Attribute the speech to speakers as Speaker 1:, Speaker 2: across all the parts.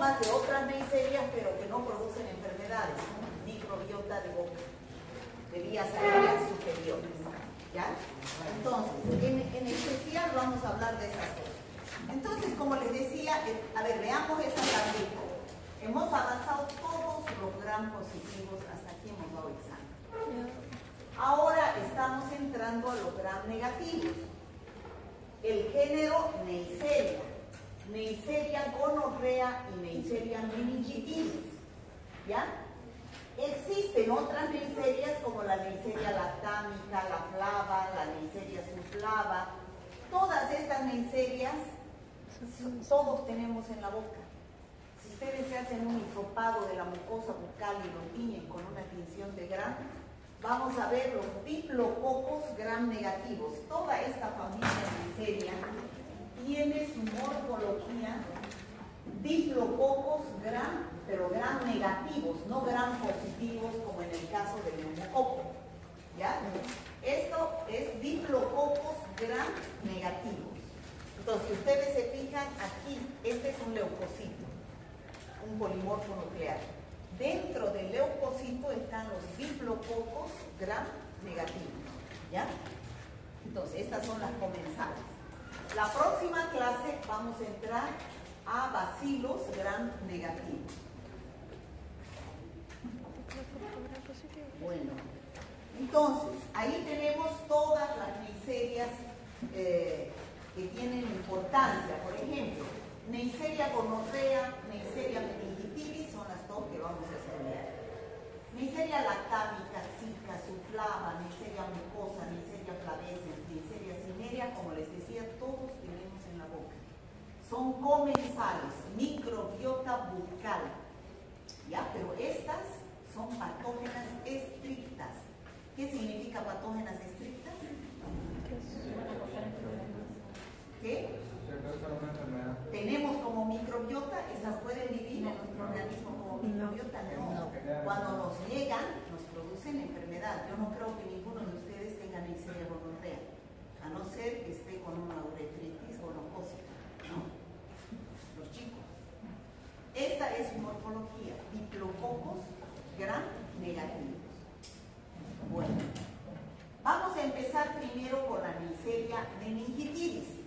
Speaker 1: síntomas de otras neiserias, pero que no producen enfermedades, ¿no? Microbiota de boca, de vías aéreas superiores, ¿ya? Entonces, en especial vamos a hablar de esas cosas. Entonces, como les decía, a ver, veamos esta tablita. Hemos avanzado todos los gram positivos, hasta aquí hemos dado examen. Ahora estamos entrando a los gram negativos. El género Neisseria, Neisseria gonorrea y Neisseria meningitidis, ¿ya? Existen otras neiserias como la Neisseria lactámica, la flava, la Neisseria subflava. Todas estas neiserias todos tenemos en la boca. Si ustedes se hacen un hisopado de la mucosa bucal y lo tiñen con una tinción de gram, vamos a ver los diplococos gram negativos. Toda esta familia Neisseria tiene su morfología diplococos gram, pero gram negativos, no gram positivos como en el caso del neumococo, ¿ya? Esto es diplococos gram negativos. Entonces, si ustedes se fijan aquí, este es un leucocito, un polimorfo nuclear. Dentro del leucocito están los diplococos gram negativos, ¿ya? Entonces, estas son las comensales. La próxima clase vamos a entrar a bacilos gram negativos. Bueno, entonces, ahí tenemos todas las neiserias que tienen importancia. Por ejemplo, Neisseria gonorrea, Neisseria meningitidis son las dos que vamos a estudiar. Neisseria lactámica, Zika, subflava, Neisseria mucosa, Neisseria flavescens, Neisseria cinerea, como les decía, todos tenemos en la boca. Son comensales, microbiota bucal, ¿ya? Pero estas son patógenas estrictas. ¿Qué significa patógenas estrictas? ¿Qué? Tenemos como microbiota, esas pueden vivir en nuestro organismo como microbiota, no. Cuando nos llegan, nos producen enfermedad. Yo no creo que ninguno de ustedes tenga Neisseria gonorrea, a no ser que esté con una uretritis gonocócica, ¿no? Los chicos. Esta es su morfología, diplococos gram negativos. Bueno, vamos a empezar primero con la Neisseria meningitidis.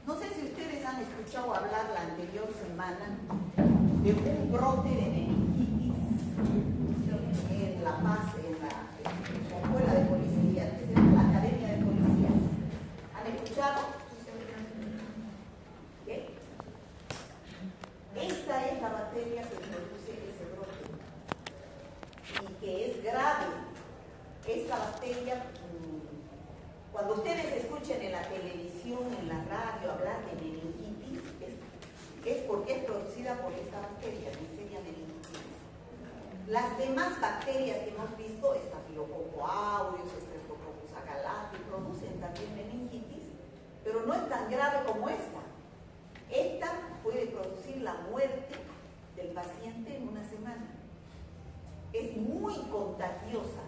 Speaker 1: No sé si ustedes han escuchado hablar la anterior semana de un brote de meningitis en La Paz, en la escuela de policía, que se llama la Academia de Policías. ¿Han escuchado? ¿Qué? Esta es la bacteria que produce ese brote y que es grave. Esta bacteria, cuando ustedes escuchen en la televisión, en la radio hablar de meningitis, es porque es producida por esta bacteria, Neisseria meningitidis. Las demás bacterias que hemos visto, Staphylococcus aureus, Streptococcus agalati, producen también meningitis, pero no es tan grave como esta. Esta puede producir la muerte del paciente en una semana. Es muy contagiosa.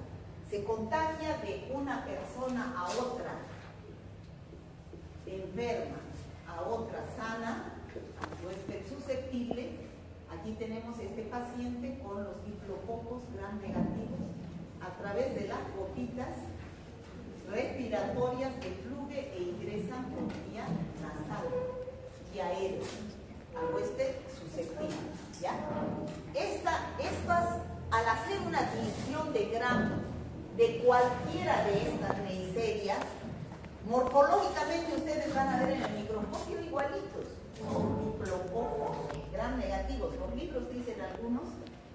Speaker 1: Se contagia de una persona a otra, enferma a otra sana, o susceptible. Aquí tenemos este paciente con los diplococos gram negativos a través de las gotitas respiratorias que fluye e ingresan por vía nasal y aérea al huésped susceptible, ¿ya? Estas, al hacer una admisión de gram de cualquiera de estas neiserias, morfológicamente ustedes van a ver en el microscopio igualitos, son diplococos gram negativos. Los libros dicen algunos,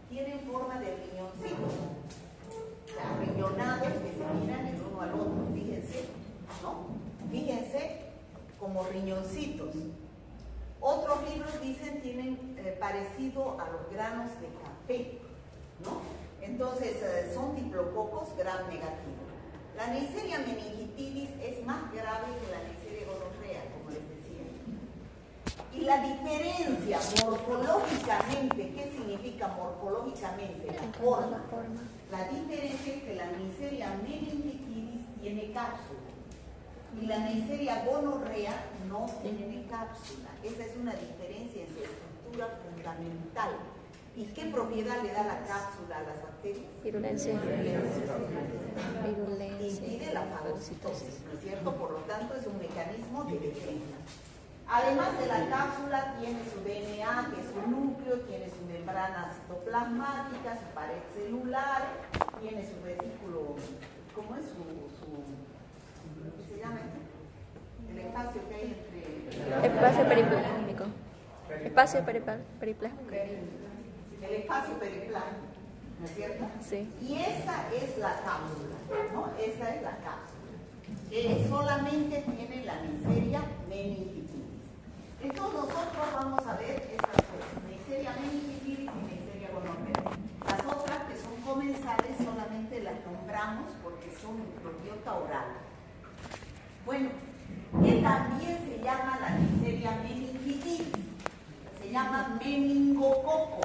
Speaker 1: tienen forma de riñoncitos, riñonados que se miran el uno al otro, fíjense, ¿no? Fíjense como riñoncitos. Otros libros dicen tienen parecido a los granos de café, ¿no? Entonces, son diplococos gram negativos. La Neisseria meningitidis es más grave que la Neisseria gonorrea, como les decía. Y la diferencia morfológicamente, ¿qué significa morfológicamente? La forma. La diferencia es que la Neisseria meningitidis tiene cápsula y la Neisseria gonorrea no tiene cápsula. Esa es una diferencia en su estructura. estructura fundamental. ¿Y qué propiedad le da la cápsula a las bacterias?
Speaker 2: Virulencia.
Speaker 1: Impide la fagocitosis, ¿no es cierto? Por lo tanto, es un mecanismo de defensa. Además de la cápsula, tiene su DNA, que es su núcleo, tiene su membrana citoplasmática, su pared celular, tiene su retículo, ¿cómo es ¿qué se llama? El espacio que hay entre...
Speaker 2: Espacio periplástico. Espacio periplástico.
Speaker 1: El espacio periplástico, ¿no es cierto?
Speaker 2: Sí.
Speaker 1: Y esta es la cápsula, ¿no? Esta es la cápsula, que solamente tiene la Neisseria meningitidis. Entonces nosotros vamos a ver estas cosas, Neisseria meningitidis y Neisseria gonorrea. Las otras que son comensales solamente las nombramos porque son microbiota oral. Bueno, que también se llama la Neisseria meningitidis, se llama meningococo,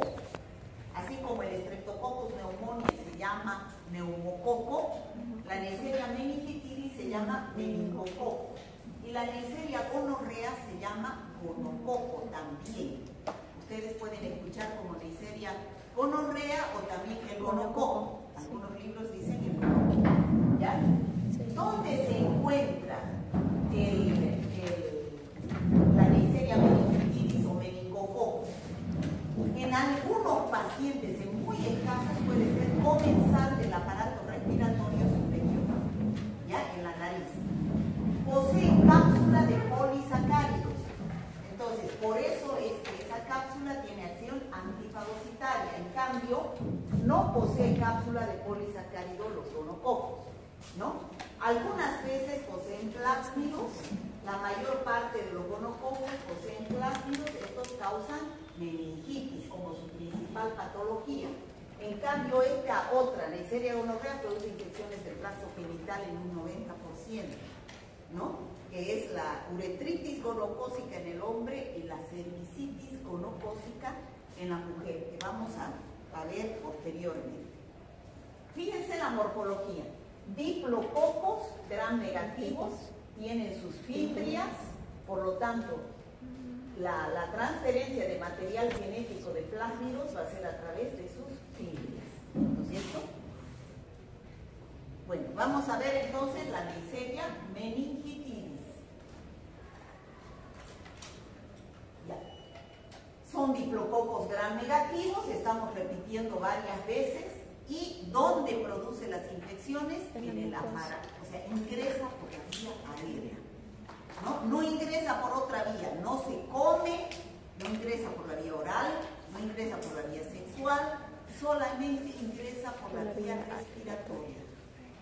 Speaker 1: así como el Streptococcus pneumoniae se llama neumococo, la Neisseria meningitidis se llama meningococo y la Neisseria gonorrea se llama gonococo también. Ustedes pueden escuchar como Neisseria gonorrea o también el gonococo. Algunos libros dicen el gonococo. ¿Ya? ¿Dónde se encuentra la Neisseria meningitidis o meningococo? En algunos pacientes, en muy escasos, puede ser comensal del aparato respiratorio superior, ¿ya? En la nariz. Posee cápsula de polisacáridos. Entonces, por eso es que esa cápsula tiene acción antifagocitaria. En cambio, no posee cápsula de polisacáridos los gonococos, ¿no? Algunas veces poseen plásmidos. La mayor parte de los gonococos poseen plásmidos. Estos causan meningitis como su principal patología. En cambio, esta otra, Neisseria gonorrea, produce infecciones del tracto genital en un 90%, ¿no? Que es la uretritis gonocócica en el hombre y la cervicitis gonocócica en la mujer, que vamos a ver posteriormente. Fíjense la morfología. Diplococos gram negativos, tienen sus fimbrias, por lo tanto, la transferencia de material genético de plásmidos va a ser a través de sus fimbrias, ¿no es cierto? Bueno, vamos a ver entonces la Neisseria meningitidis. Ya. Son diplococos gram negativos, estamos repitiendo varias veces. ¿Y dónde produce las infecciones? En el aparato, o sea, ingresa por la vía aérea. No ingresa por otra vía, no se come, no ingresa por la vía oral, no ingresa por la vía sexual, solamente ingresa por la vía respiratoria.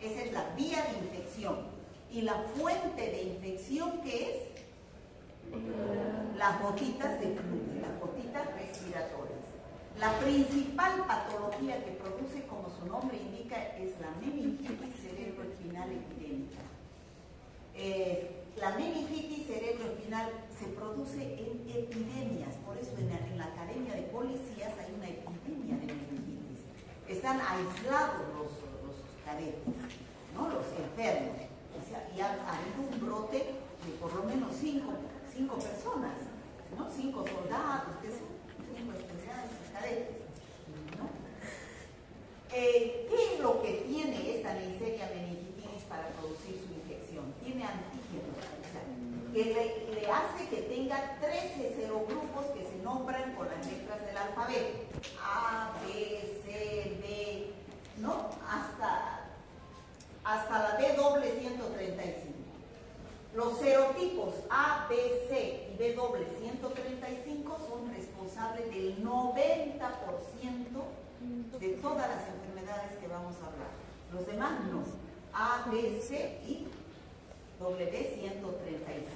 Speaker 1: Esa es la vía de infección. ¿Y la fuente de infección qué es? Las gotitas de flujo, las gotitas respiratorias. La principal patología que produce, como su nombre indica, es la meningitis cerebroespinal epidémica. La meningitis cerebroespinal se produce en epidemias, por eso en la Academia de Policías hay una epidemia de meningitis. Están aislados los cadetes, ¿no? Los enfermos. O sea, y ha habido un brote de por lo menos cinco personas, ¿no? 5 soldados, que son 5 estudiantes, cadetes, ¿no? ¿Qué es lo que tiene esta Neisseria meningitidis para producir su infección? Tiene antígenos, o sea, que le hace que tenga 13 serogrupos que se nombran con las letras del alfabeto. A, B, C, D, ¿no? Hasta la W135. Los serotipos A, B, C y W135 son responsables del 90% de todas las enfermedades que vamos a hablar. Los demás no. A, B, C y W135.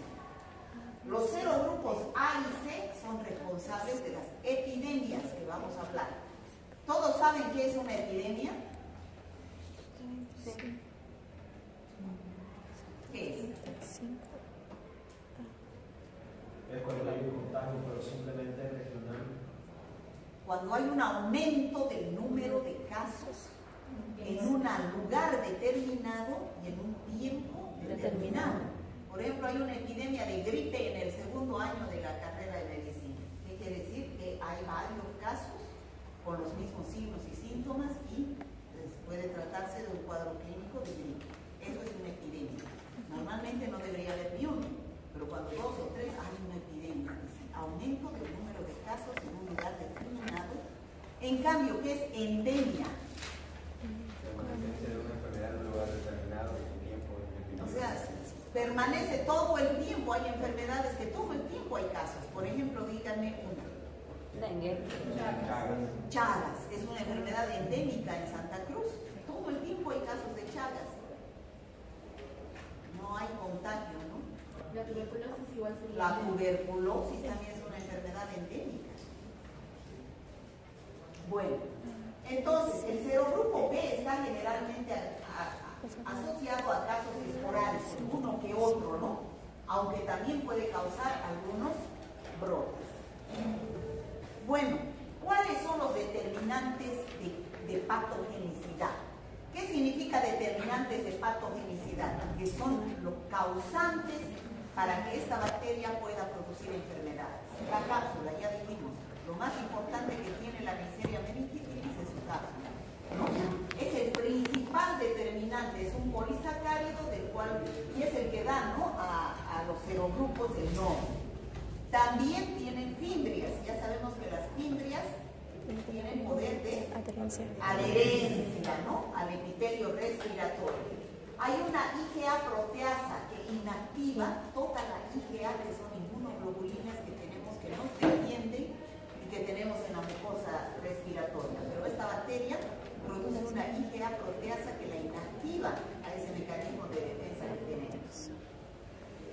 Speaker 1: Los serogrupos A y C son responsables de las epidemias que vamos a hablar. ¿Todos saben qué es una epidemia? Sí. ¿Qué es?
Speaker 3: Es cuando hay un contagio, pero simplemente regional.
Speaker 1: Cuando hay un aumento del número de casos en un lugar determinado y en un tiempo determinado. Por ejemplo, hay una epidemia de gripe en el segundo año de la carrera de medicina. ¿Qué quiere decir? Que que hay varios casos con los mismos signos y síntomas y puede tratarse de un cuadro clínico de gripe. Eso es una epidemia. Normalmente no debería haber ni uno, pero cuando 2 o 3 hay una epidemia. Aumento del número de casos en un lugar determinado. En cambio, ¿qué es endemia?
Speaker 4: Permanencia de una enfermedad en un lugar determinado en un tiempo indefinido.
Speaker 1: O sea, permanece todo el tiempo. Hay enfermedades que todo el tiempo hay casos. Por ejemplo, díganme una.
Speaker 5: Dengue.
Speaker 1: Chagas es una enfermedad endémica en Santa Cruz. Todo el tiempo hay casos de Chagas. No hay contagio, ¿no?
Speaker 5: La tuberculosis igual sería.
Speaker 1: La tuberculosis también es una enfermedad endémica. Bueno, entonces el serogrupo B está generalmente asociado a casos esporádicos, uno que otro, ¿no? Aunque también puede causar algunos brotes. Bueno, ¿cuáles son los determinantes de patogenicidad? ¿Qué significa determinantes de patogenicidad? Que son los causantes para que esta bacteria pueda producir enfermedades. La cápsula, ya dijimos, lo más importante que tiene la Neisseria meningitis es su cápsula, ¿no? Es el principal determinante, es un polisacárido del cual, y es el que da, ¿no?, a los serogrupos el nombre. También tienen fimbrias, ya sabemos que las fimbrias tienen poder de adherencia, ¿no?, al epitelio respiratorio. Hay una IgA proteasa que inactiva toda la IgA, que son inmunoglobulinas que tenemos, que nos defienden y que tenemos en la mucosa respiratoria. Pero esta bacteria produce una IgA proteasa que la inactiva a ese mecanismo de defensa que tenemos.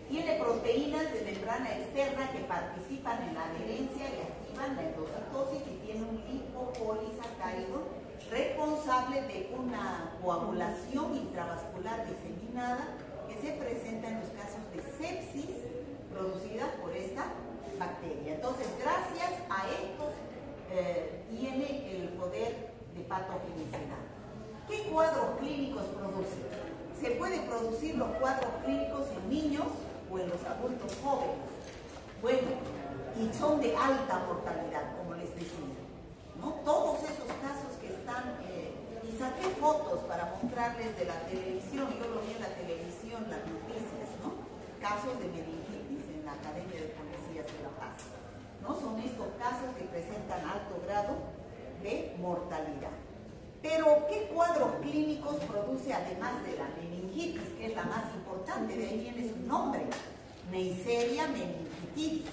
Speaker 1: Tiene proteínas de membrana externa que participan en la adherencia y activan la endocitosis y tiene un lipopolisacárido responsable de una coagulación intravascular diseminada que se presenta en los casos de sepsis producida por esta bacteria. Entonces, gracias a estos tiene el poder de patogenicidad. ¿Qué cuadros clínicos produce? Se puede producir los cuadros clínicos en niños o en los adultos jóvenes. Bueno, y son de alta mortalidad, como les decía, ¿no? Todos esos casos que están, y saqué fotos para mostrarles de la televisión, yo lo vi en la televisión, las noticias, ¿no? Casos de meningitis en la Academia de Policías de La Paz, ¿no? Son estos casos que presentan alto grado de mortalidad. Pero, ¿qué cuadros clínicos produce además de la meningitis, que es la más importante? De ahí viene su nombre, Neisseria meningitis,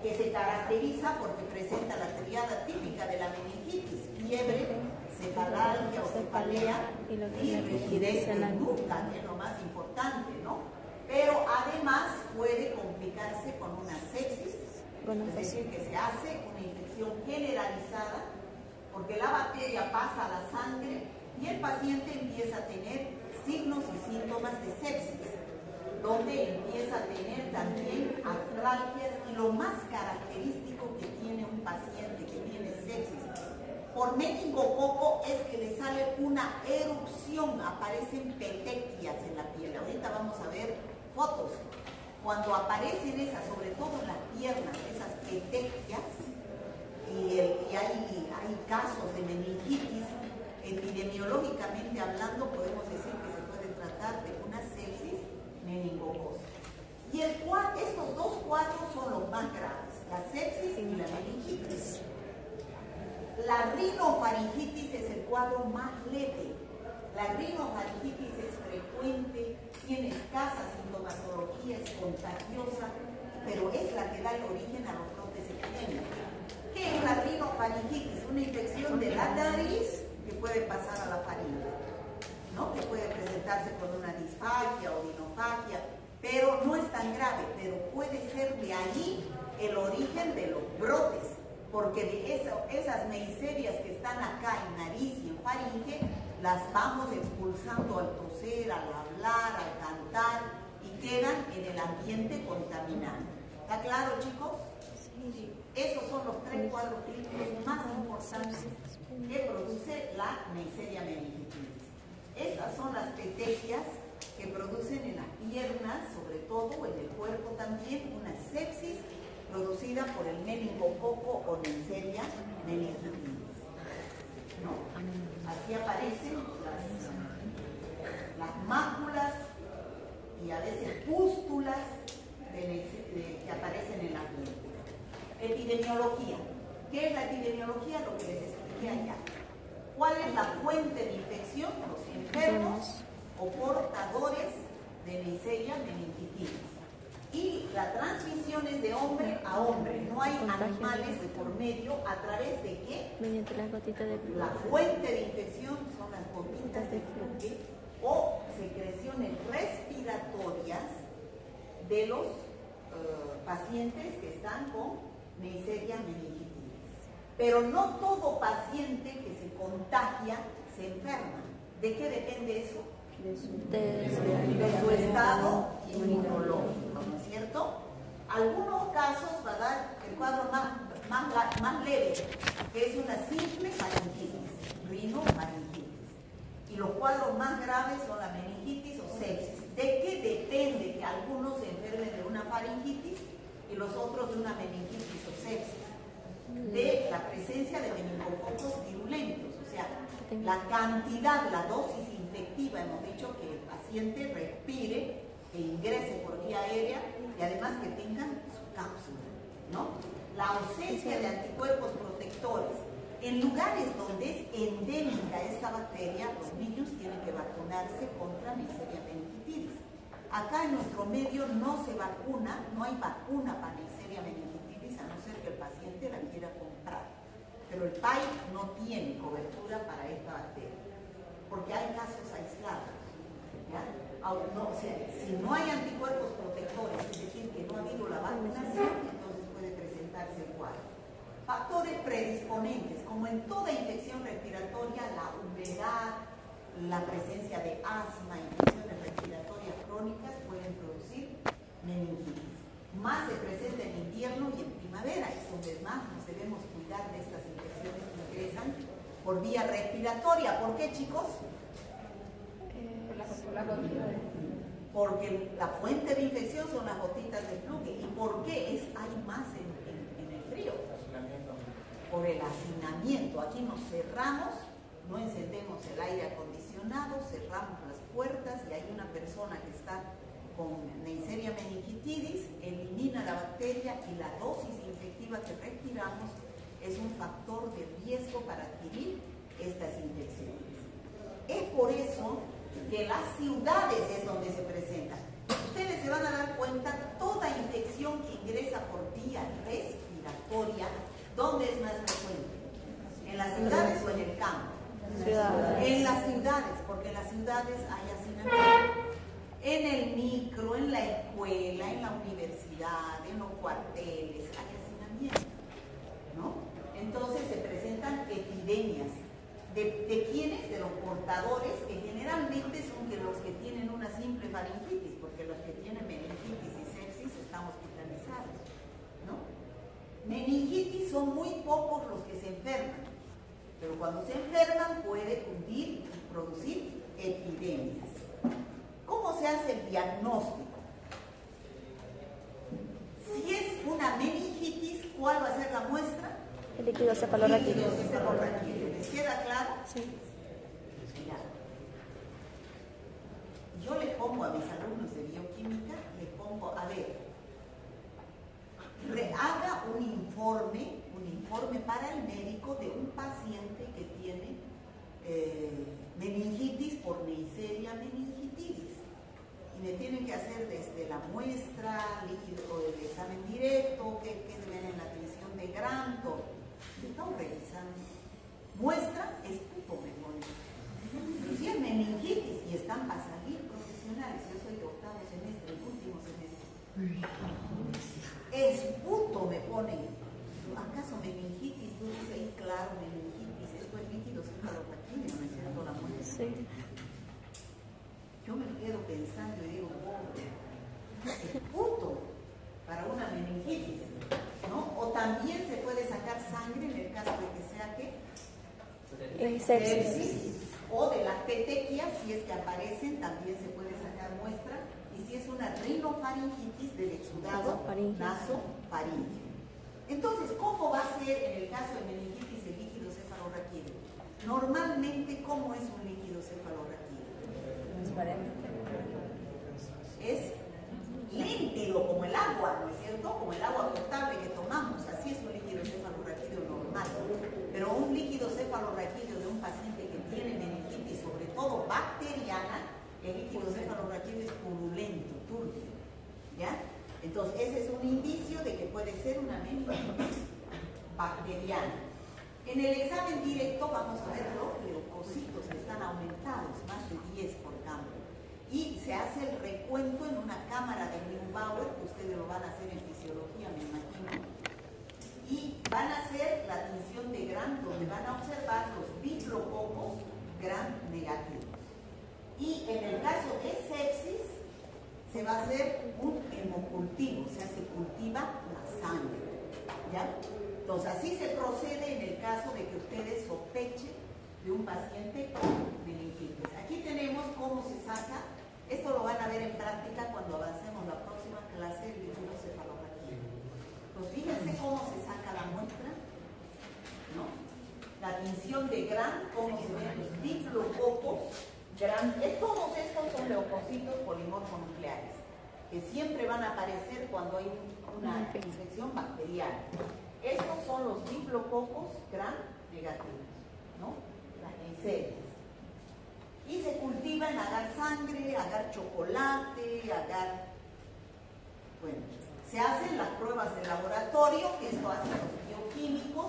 Speaker 1: que se caracteriza porque presenta la triada típica de la meningitis: fiebre, cefalalgia o cefalea y rigidez de nuca, que es lo más importante, ¿no? Pero además puede complicarse con una sepsis, es decir, que se hace una infección generalizada, porque la bacteria pasa a la sangre y el paciente empieza a tener signos y síntomas de sepsis, donde empieza a tener también artralgias, y lo más característico que tiene un paciente que tiene sepsis por meningococo es que le sale una erupción, aparecen petecias en la piel. Ahorita vamos a ver fotos. Cuando aparecen esas, sobre todo en las piernas, esas petecias, y hay casos de meningitis, epidemiológicamente hablando, podemos decir que se puede tratar de una sepsis meningococosa. Y estos dos cuadros son los más graves, la sepsis y la meningitis. La rinofaringitis es el cuadro más leve. La rinofaringitis es frecuente, tiene escasa sintomatología, es contagiosa, pero es la que da el origen a los brotes epidémicos. ¿Qué es la rinofaringitis? Una infección de la nariz que puede pasar a la faringe, ¿no? Que puede presentarse con una disfagia o dinofagia, pero no es tan grave, pero puede ser de ahí el origen de los brotes, porque de esas neiserias que están acá en nariz y en faringe, las vamos expulsando al toser, al hablar, al cantar, y quedan en el ambiente contaminado. ¿Está claro, chicos? Sí. Esos son los 3 cuadros clínicos más importantes que produce la Neisseria meningitis. Estas son las petecias que producen en las piernas, sobre todo, en el cuerpo también, una sepsis producida por el meningococo o Neisseria meningitidis. ¿No? Así aparecen las máculas y a veces pústulas que aparecen en la piel. Epidemiología. ¿Qué es la epidemiología? Lo que les expliqué allá. ¿Cuál es la fuente de infección? Los enfermos o portadores de Neisseria meningitidis. Y la transmisión es de hombre a hombre. No hay animales de por medio. ¿A través de qué?
Speaker 2: Mediante las gotitas de
Speaker 1: La fuente de infección son las gotitas de fluke o secreciones respiratorias de los pacientes que están con Neisseria meningitidis. Pero no todo paciente que se contagia se enferma. ¿De qué depende eso? De su estado inmunológico, ¿no es cierto? Algunos casos va a dar el cuadro más leve, que es una simple faringitis, rinofaringitis. Y los cuadros más graves son la meningitis o sepsis. ¿De qué depende que algunos se enfermen de una faringitis y los otros de una meningitis o sepsis? De la presencia de meningococos virulentos, o sea, la cantidad, la dosis infectiva, hemos dicho que el paciente respire, que ingrese por vía aérea y además que tengan su cápsula, ¿no? La ausencia de anticuerpos protectores. En lugares donde es endémica esta bacteria, los niños tienen que vacunarse contra Neisseria meningitidis. Acá en nuestro medio no se vacuna, no hay vacuna para Neisseria meningitidis, a no ser que el paciente la quiera comprar. Pero el PAI no tiene cobertura para esta bacteria, porque hay casos aislados. ¿Ya? No, o sea, si no hay anticuerpos protectores, es decir, que no ha habido la vacunación, entonces puede presentarse el cuadro. Factores predisponentes, como en toda infección respiratoria, la humedad, la presencia de asma, infecciones respiratorias crónicas pueden producir meningitis. Más se presenta en invierno y en primavera, es donde más nos debemos cuidar de estas infecciones que ingresan por vía respiratoria. ¿Por qué, chicos? Porque la fuente de infección son las gotitas de fluke. ¿Y por qué hay más en el frío? Por el hacinamiento. Aquí nos cerramos, no encendemos el aire acondicionado, cerramos las puertas y hay una persona que está con Neisseria meningitidis, elimina la bacteria y la dosis infectiva que respiramos es un factor de riesgo para adquirir estas infecciones. Es por eso que las ciudades es donde se presentan. Ustedes se van a dar cuenta, toda infección que ingresa por vía respiratoria, ¿dónde es más frecuente? ¿En las ciudades o en el campo? En las ciudades, porque en las ciudades hay hacinamiento. En el micro, en la escuela, en la universidad, en los cuarteles, hay hacinamiento, ¿no? Entonces se presentan epidemias. ¿De quiénes? De los portadores, que generalmente son los que tienen una simple faringitis, porque los que tienen meningitis y sepsis están hospitalizados, ¿no? Meningitis son muy pocos los que se enferman, pero cuando se enferman puede cundir y producir epidemias. ¿Cómo se hace el diagnóstico? Si es una meningitis, ¿cuál va a ser la muestra?
Speaker 2: El líquido cefalorraquídeo.
Speaker 1: ¿Les queda claro?
Speaker 2: Sí.
Speaker 1: Mira, yo le pongo a mis alumnos de bioquímica, les pongo, a ver, haga un informe para el médico de un paciente que tiene meningitis por Neisseria meningitidis. Y me tienen que hacer desde la muestra, líquido del examen directo, que se ven en la división de Granto. Estamos revisando. Muestra, esputo me pone. Pero si es meningitis y están para salir profesionales, yo soy de octavo semestre, último semestre. Esputo me ponen. ¿Acaso meningitis? Tú dices ahí, claro, meningitis. Esto es líquido cefalorraquídeo, ¿no es cierto? La muestra.
Speaker 2: Sí.
Speaker 1: Yo me quedo pensando y digo, pobre, esputo para una meningitis, ¿no? O también se puede sacar sangre en el caso de que sea ¿qué?
Speaker 2: Sepsis.
Speaker 1: O de las petequias, si es que aparecen, también se puede sacar muestra. Y si es una rinofaringitis del exudado nasofaríngeo. Entonces, ¿cómo va a ser en el caso de meningitis el líquido cefalorraquídeo? Normalmente, ¿cómo es un líquido cefalorraquídeo? Es límpido como el agua, ¿no es cierto? Como el agua potable que tomamos, así es un líquido cefalorraquídeo normal. Pero un líquido cefalorraquídeo de un paciente que tiene meningitis, sobre todo bacteriana, el líquido cefalorraquídeo es purulento, turbio, ¿ya? Entonces, ese es un indicio de que puede ser una meningitis bacteriana. En el examen directo vamos a ver los leucocitos que están aumentados, más de 10 por campo. Y se hace el recuento en una cámara de Neubauer, que ustedes lo van a hacer en fisiología, me imagino. Y van a hacer la tinción de Gram, donde van a observar los diplococos Gram negativos. Y en el caso de sepsis, se va a hacer un hemocultivo, o sea, se cultiva la sangre, ¿ya? Entonces, así se procede en el caso de que ustedes sospechen de un paciente con meningitis. Aquí tenemos cómo se saca, esto lo van a ver en práctica cuando avancemos la próxima clase del líquido cefalorraquídeo. Pues fíjense cómo se saca la muestra, ¿no? La tinción de Gram, cómo se ven los diplococos. Todos estos son leucocitos polimorfonucleares que siempre van a aparecer cuando hay una infección bacteriana. Estos son los diplococos Gram negativos, ¿no? Las neisseриas. Y se cultiva en agar sangre, agar chocolate, agar... Bueno, se hacen las pruebas de laboratorio, que esto hacen los bioquímicos,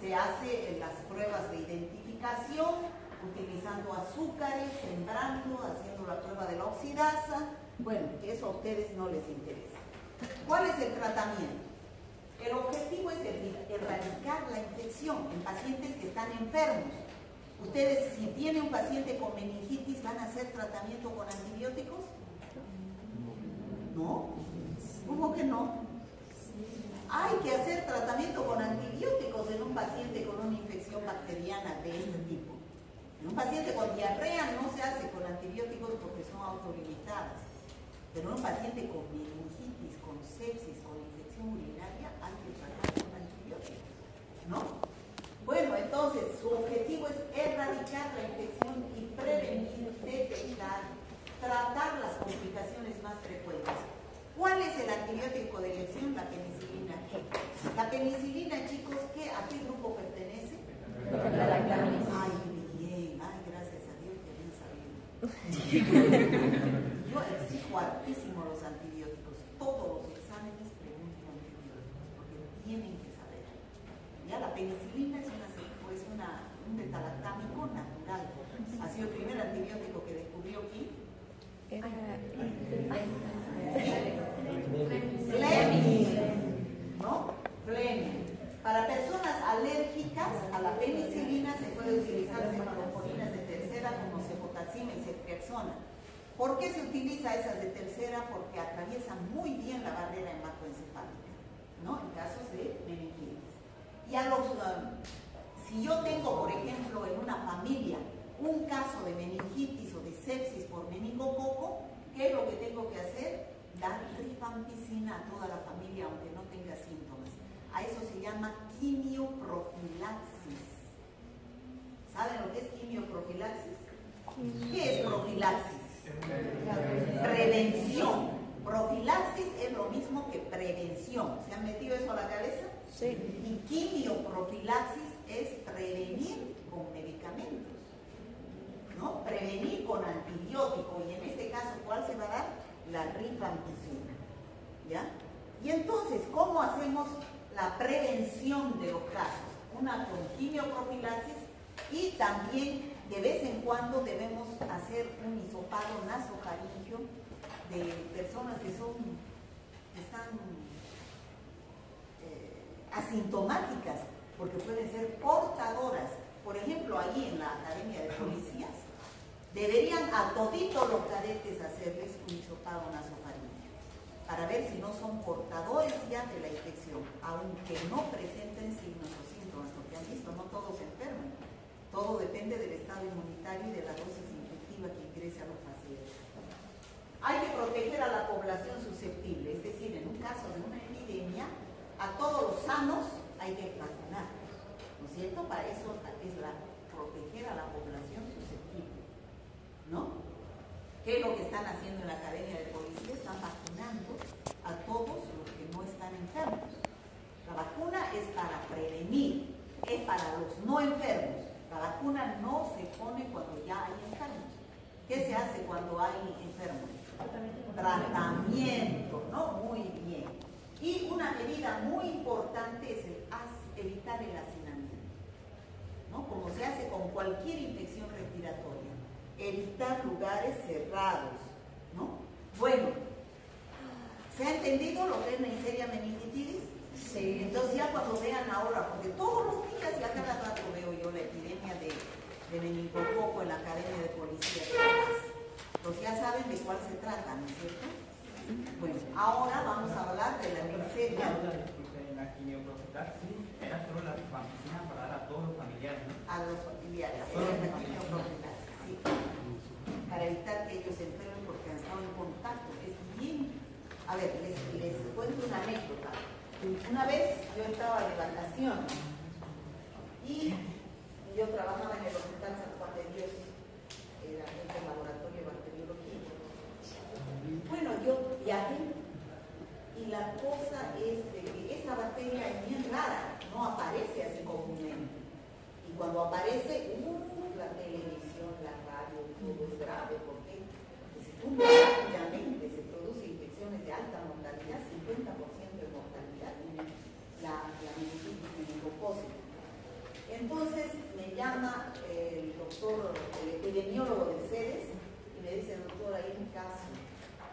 Speaker 1: se hacen las pruebas de identificación, utilizando azúcares, sembrando, haciendo la prueba de la oxidasa. Bueno, eso a ustedes no les interesa. ¿Cuál es el tratamiento? El objetivo es erradicar la infección en pacientes que están enfermos. Ustedes, si tienen un paciente con meningitis, ¿van a hacer tratamiento con antibióticos? ¿No? ¿Cómo que no? Hay que hacer tratamiento con antibióticos en un paciente con una infección bacteriana de este tipo. En un paciente con diarrea no se hace con antibióticos porque son autolimitadas. Pero en un paciente con meningitis, con sepsis, con infección urinaria, hay que tratar con antibióticos, ¿no? Bueno, entonces su objetivo es erradicar la infección y prevenir, detectar, tratar las complicaciones más frecuentes. ¿Cuál es el antibiótico de elección? La penicilina. La penicilina, chicos, ¿a qué grupo pertenece? Ay, bien, gracias a Dios que bien sabido. Yo exijo hartísimo los antibióticos. Todos los exámenes preguntan antibióticos porque tienen que saber. Ya la penicilina es un betalactámico natural. Ha sido el primer antibiótico que descubrió aquí. Fleming, ¿no? Fleming. Para personas alérgicas a la penicilina se puede utilizar cefaloporinas de tercera como cefotacina y ceftriaxona. ¿Por qué se utiliza esas de tercera? Porque atraviesan muy bien la barrera hematoencefálica, ¿no? En casos de meningitis. Y si yo tengo, por ejemplo, en una familia un caso de meningitis o de sepsis por meningococo, ¿qué es lo que tengo que hacer? Dar rifampicina a toda la familia aunque no tenga síntomas. A eso se llama quimioprofilaxis. ¿Saben lo que es quimioprofilaxis? ¿Qué es profilaxis? Prevención. Profilaxis es lo mismo que prevención. ¿Se han metido eso a la cabeza?
Speaker 2: Sí.
Speaker 1: Y quimioprofilaxis es prevenir con medicamentos, ¿no? Prevenir con antibiótico. Y en este caso, ¿cuál se va a dar? La rifampicina, ¿ya? Y entonces, ¿cómo hacemos la prevención de los casos? Una con quimioprofilaxis y también de vez en cuando debemos hacer un hisopado nasofaríngeo de personas que están asintomáticas, porque pueden ser portadoras. Por ejemplo, ahí en la Academia de Policías, deberían a toditos los cadetes hacerles un hisopado nasofaríngeo para ver si no son portadores ya de la infección, aunque no presenten signos o síntomas, porque han visto, no todos se enferman. Todo depende del estado inmunitario y de la dosis infectiva que ingrese a los pacientes. Hay que proteger a la población susceptible, es decir, en un caso de una epidemia, a todos los sanos hay que vacunar, ¿no es cierto? Para eso es proteger a la población susceptible, ¿no? ¿Qué es lo que están haciendo en la Academia de Policía? Están vacunando a todos los que no están enfermos. La vacuna es para prevenir, es para los no enfermos. La vacuna no se pone cuando ya hay enfermos. ¿Qué se hace cuando hay enfermos? Tratamiento, ¿no? Muy bien. Y una medida muy importante es evitar el hacinamiento, ¿no? Como se hace con cualquier infección respiratoria. Evitar lugares cerrados, ¿no? Bueno, ¿se ha entendido lo que es Neisseria meningitidis? Sí. Entonces ya cuando vean ahora, porque todos los días y a cada rato veo yo la epidemia de meningococo en la Academia de Policía. Entonces ya saben de cuál se trata, ¿no es cierto? Bueno, ahora vamos a hablar de la Neisseria.
Speaker 6: La quimioprofilaxis era solo la vacunación para dar a todos los familiares, ¿no?
Speaker 1: A los familiares, esa es la quimioprofilaxis, sí. Para evitar que ellos se enfermen porque han estado en contacto. Es bien. A ver, les cuento una anécdota. Una vez yo estaba de vacaciones y yo trabajaba en el Hospital San Juan de Dios, era en el laboratorio de bacteriología. Bueno, yo viajé y la cosa es de que esa bacteria es bien rara, no aparece así comúnmente. Y cuando aparece, la televisión, la radio, todo es grave, porque si tú rápidamente se producen infecciones de alta mortalidad, 50% de mortalidad en la meningitis meningocócica. Entonces me llama el doctor, el epidemiólogo del CEDES, y me dice: doctor, hay un caso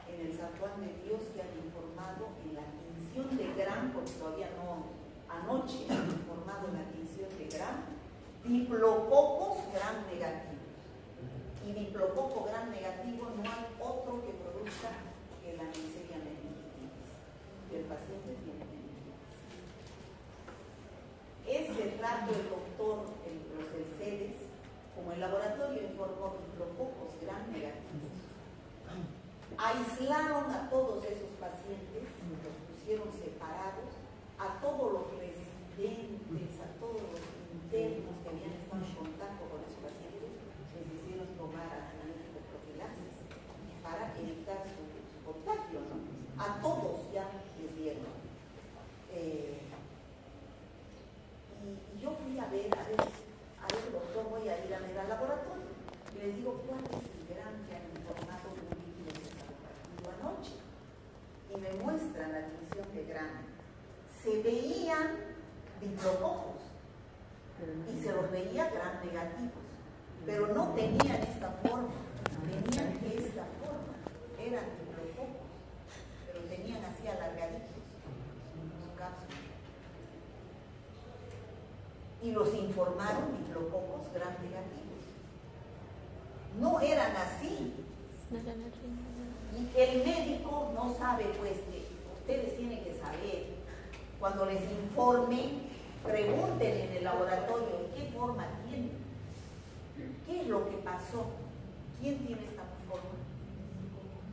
Speaker 1: en el San Juan de Dios que han informado en la tinción de Gram, porque todavía no, anoche han informado en la tinción de Gram, diplococos Gram negativos. Y diplococo Gram negativo no hay otro que produzca que la Neisseria meningitidis. El paciente tiene meningitis. Ese rato el doctor, los del CEDES, como el laboratorio informó diplococos Gram negativos, aislaron a todos esos pacientes, los pusieron separados, a todos los residentes, a todos los internos que habían estado en contacto con los pacientes, les hicieron tomar antibiótico profilaxis para evitar su contagio, ¿no? A todos ya les dieron. Y yo fui a ver, doctor, voy a ir a ver al laboratorio. Y les digo: ¿cuál es el Gram que han informado de un líquido cefalorraquídeo anoche? Y me muestran la tinción de Gram. Se veían diplococos y se los veía Gram negativos, pero no tenían esta forma, tenían esta forma, eran diplococos, pero tenían así alargaditos sus cápsulas. Y los informaron diplococos Gram negativos. No eran así. Y el médico no sabe, pues, que ustedes tienen que saber. Cuando les informen, pregunten en el laboratorio qué forma tiene, qué es lo que pasó, quién tiene esta forma.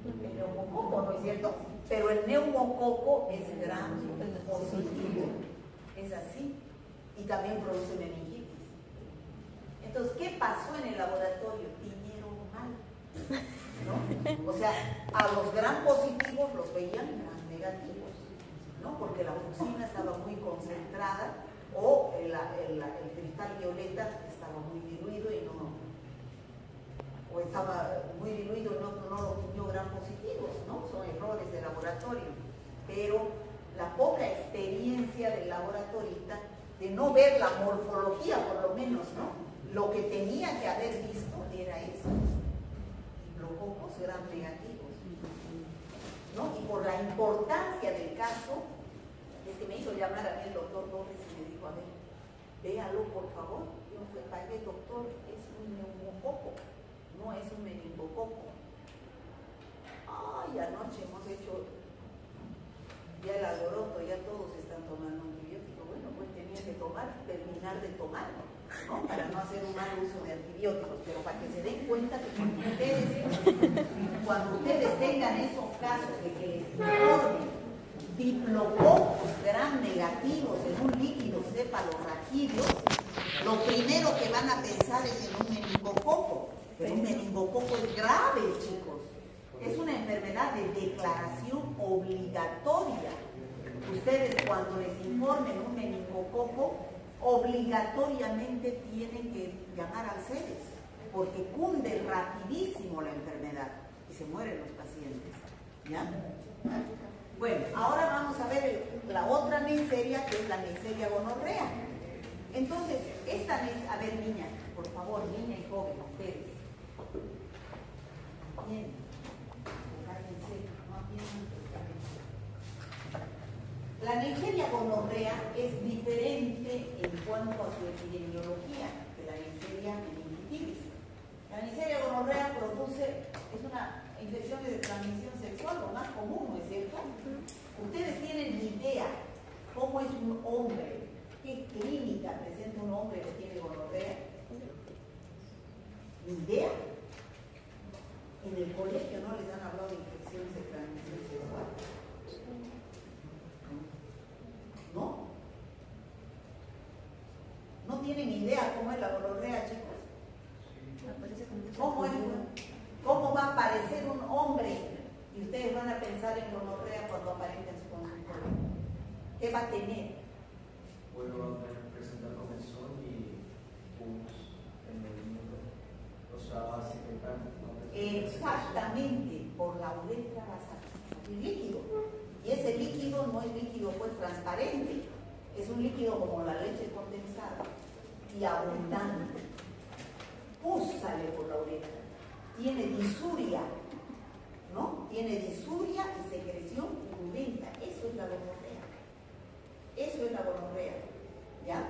Speaker 1: El neumococo, ¿no es cierto? Pero el neumococo es Gram positivo, es así, y también produce meningitis. Entonces, ¿qué pasó en el laboratorio? Tiñeron mal, ¿no? O sea, a los Gram positivos los veían Gram negativos, ¿no? Porque la toxina estaba muy concentrada o el cristal violeta estaba muy diluido y o estaba muy diluido y no lo tiñó Gram positivos, ¿no? Son errores de laboratorio. Pero la poca experiencia del laboratorista de no ver la morfología, por lo menos, ¿no? Lo que tenía que haber visto era eso, diplococos Gram negativos, ¿no? Y por la importancia del caso, es que me hizo llamar a mí el doctor Torres y me dijo: a ver, véalo por favor. Yo fui para el doctor, es un neumococo, no es un meningococo. Ay, anoche hemos hecho ya el alboroto, ya todos están tomando antibiótico. Bueno, pues tenía que terminar de tomar, ¿no? Para no hacer un mal uso de antibióticos, pero para que se den cuenta que cuando ustedes tengan esos casos de que les informen diplococos gram negativos en un líquido cefalorraquídeo, lo primero que van a pensar es en un meningococo. Pero un meningococo es grave, chicos. Es una enfermedad de declaración obligatoria. Ustedes cuando les informen un meningococo, obligatoriamente tienen que llamar al CEDES, porque cunde rapidísimo la enfermedad y se mueren los pacientes. ¿Ya? Bueno, ahora vamos a ver la otra Neisseria, que es la Neisseria gonorrea. Entonces, esta Neisseria, a ver niña, por favor, niña y joven, ustedes. Bien. La Neisseria gonorrea es diferente en cuanto a su epidemiología que la Neisseria meningitidis. La Neisseria gonorrea es una infección de transmisión sexual, lo más común, ¿no es cierto? Ustedes tienen idea cómo es un hombre, qué clínica presenta un hombre que tiene gonorrea. ¿Idea? En el colegio no les han hablado de infecciones de transmisión sexual. ¿No? ¿No tienen idea cómo es la gonorrea, chicos? ¿Cómo va a aparecer un hombre? Y ustedes van a pensar en gonorrea cuando aparezca en su consultorio. ¿Qué va a tener?
Speaker 3: Bueno, va a presentar comezón y pus en el mundo. O sea, va a secretar.
Speaker 1: Exactamente, por la uretra va a salir líquido. Y ese líquido no es líquido pues transparente, es un líquido como la leche condensada y abundante. Pus sale por la uretra, tiene disuria, ¿no? Tiene disuria y secreción purulenta. Eso es la gonorrea. Eso es la gonorrea, ¿ya?